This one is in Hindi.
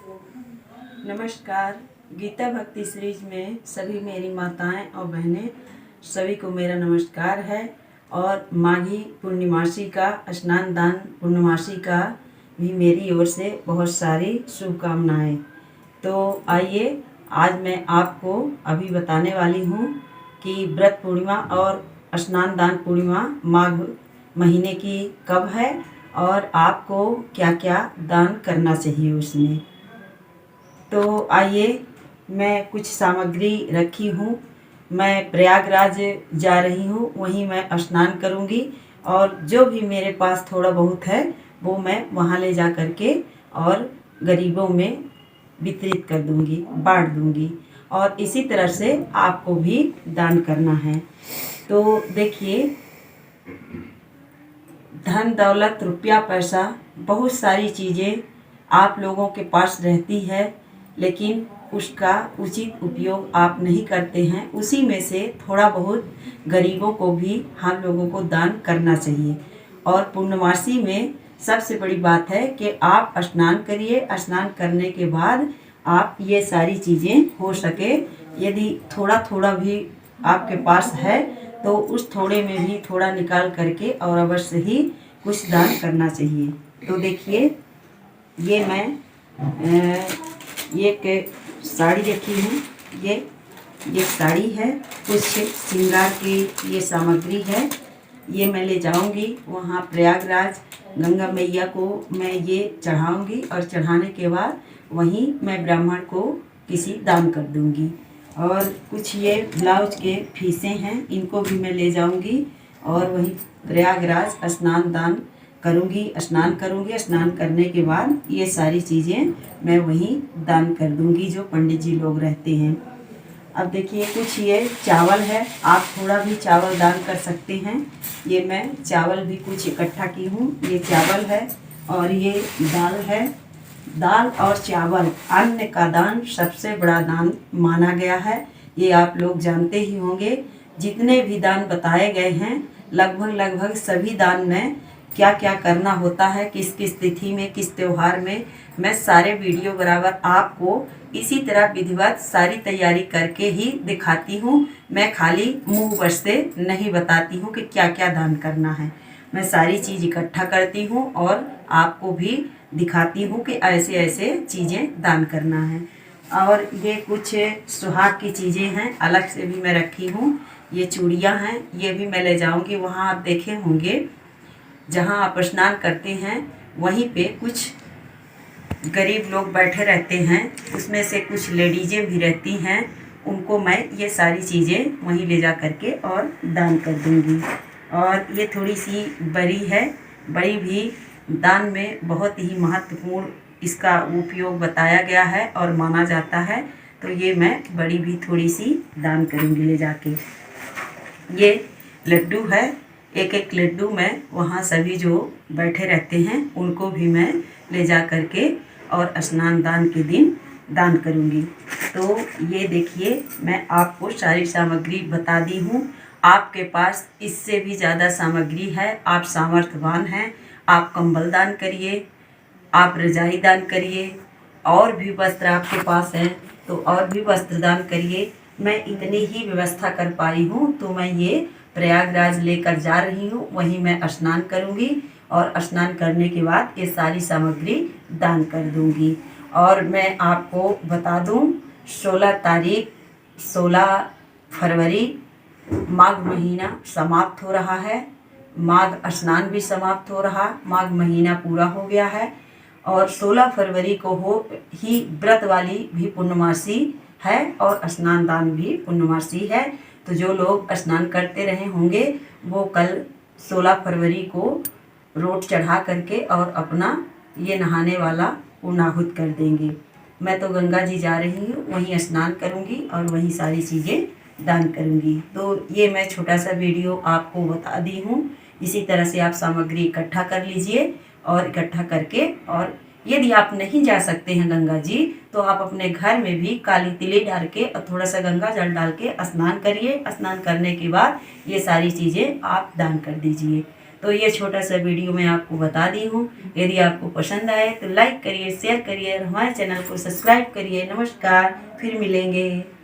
नमस्कार। गीता भक्ति सीरीज में सभी मेरी माताएं और बहनें सभी को मेरा नमस्कार है। और माघी पूर्णिमासी का स्नान दान पूर्णिमासी का भी मेरी ओर से बहुत सारी शुभकामनाएं। तो आइए आज मैं आपको अभी बताने वाली हूँ कि व्रत पूर्णिमा और स्नान दान पूर्णिमा माघ महीने की कब है और आपको क्या क्या दान करना चाहिए उसमें। तो आइए, मैं कुछ सामग्री रखी हूँ। मैं प्रयागराज जा रही हूँ, वहीं मैं स्नान करूँगी और जो भी मेरे पास थोड़ा बहुत है वो मैं वहाँ ले जा कर के और गरीबों में वितरित कर दूँगी, बांट दूँगी। और इसी तरह से आपको भी दान करना है। तो देखिए, धन दौलत रुपया पैसा बहुत सारी चीज़ें आप लोगों के पास रहती है, लेकिन उसका उचित उपयोग आप नहीं करते हैं। उसी में से थोड़ा बहुत गरीबों को भी हम लोगों को दान करना चाहिए। और पूर्णमासी में सबसे बड़ी बात है कि आप स्नान करिए। स्नान करने के बाद आप ये सारी चीज़ें हो सके, यदि थोड़ा थोड़ा भी आपके पास है तो उस थोड़े में भी थोड़ा निकाल करके और अवश्य ही कुछ दान करना चाहिए। तो देखिए, ये मैं एक साड़ी रखी हूँ। ये साड़ी है, कुछ श्रृंगार की ये सामग्री है। ये मैं ले जाऊंगी वहाँ प्रयागराज गंगा मैया को मैं ये चढ़ाऊंगी और चढ़ाने के बाद वहीं मैं ब्राह्मण को किसी दान कर दूंगी। और कुछ ये ब्लाउज के फीसें हैं, इनको भी मैं ले जाऊंगी और वहीं प्रयागराज स्नान दान करूंगी। स्नान करने के बाद ये सारी चीज़ें मैं वहीं दान कर दूंगी जो पंडित जी लोग रहते हैं। अब देखिए, कुछ ये चावल है, आप थोड़ा भी चावल दान कर सकते हैं। ये मैं चावल भी कुछ इकट्ठा की हूँ। ये चावल है और ये दाल है। दाल और चावल अन्न का दान सबसे बड़ा दान माना गया है, ये आप लोग जानते ही होंगे। जितने भी दान बताए गए हैं लगभग सभी दान में क्या क्या करना होता है, किस किस तिथि में, किस त्योहार में, मैं सारे वीडियो बराबर आपको इसी तरह विधिवत सारी तैयारी करके ही दिखाती हूँ। मैं खाली मुँह बस से नहीं बताती हूँ कि क्या क्या दान करना है। मैं सारी चीज़ इकट्ठा करती हूँ और आपको भी दिखाती हूँ कि ऐसे ऐसे चीज़ें दान करना है। और ये कुछ सुहाग की चीज़ें हैं, अलग से भी मैं रखी हूँ। ये चूड़ियाँ हैं, ये भी मैं ले जाऊँगी। वहाँ आप देखे होंगे जहाँ आप स्नान करते हैं वहीं पे कुछ गरीब लोग बैठे रहते हैं, उसमें से कुछ लेडीजें भी रहती हैं। उनको मैं ये सारी चीज़ें वहीं ले जा करके और दान कर दूँगी। और ये थोड़ी सी बड़ी है, बड़ी भी दान में बहुत ही महत्वपूर्ण इसका उपयोग बताया गया है और माना जाता है। तो ये मैं बड़ी भी थोड़ी सी दान करूँगी ले जाके। ये लड्डू है, एक एक लड्डू मैं वहाँ सभी जो बैठे रहते हैं उनको भी मैं ले जा करके और स्नान दान के दिन दान करूँगी। तो ये देखिए, मैं आपको सारी सामग्री बता दी हूँ। आपके पास इससे भी ज़्यादा सामग्री है, आप सामर्थ्यवान हैं, आप कंबल दान करिए, आप रजाई दान करिए। और भी वस्त्र आपके पास हैं तो और भी वस्त्र दान करिए। मैं इतनी ही व्यवस्था कर पाई हूँ तो मैं ये प्रयागराज लेकर जा रही हूँ, वहीं मैं स्नान करूँगी और स्नान करने के बाद ये सारी सामग्री दान कर दूँगी। और मैं आपको बता दूँ, 16 फरवरी माघ महीना समाप्त हो रहा है। माघ स्नान भी समाप्त हो रहा, माघ महीना पूरा हो गया है। और 16 फरवरी को हो ही व्रत वाली भी पूर्णमासी है और स्नान दान भी पूर्णमासी है। तो जो लोग स्नान करते रहे होंगे वो कल 16 फरवरी को रोट चढ़ा करके और अपना ये नहाने वाला पूर्णाहुत कर देंगे। मैं तो गंगा जी जा रही हूँ, वहीं स्नान करूँगी और वहीं सारी चीज़ें दान करूँगी। तो ये मैं छोटा सा वीडियो आपको बता दी हूँ। इसी तरह से आप सामग्री इकट्ठा कर लीजिए और इकट्ठा करके, और यदि आप नहीं जा सकते हैं गंगा जी तो आप अपने घर में भी काली तिली डाल के और थोड़ा सा गंगा जल डाल के स्नान करिए। स्नान करने के बाद ये सारी चीज़ें आप दान कर दीजिए। तो ये छोटा सा वीडियो मैं आपको बता दी हूँ। यदि आपको पसंद आए तो लाइक करिए, शेयर करिए और हमारे चैनल को सब्सक्राइब करिए। नमस्कार, फिर मिलेंगे।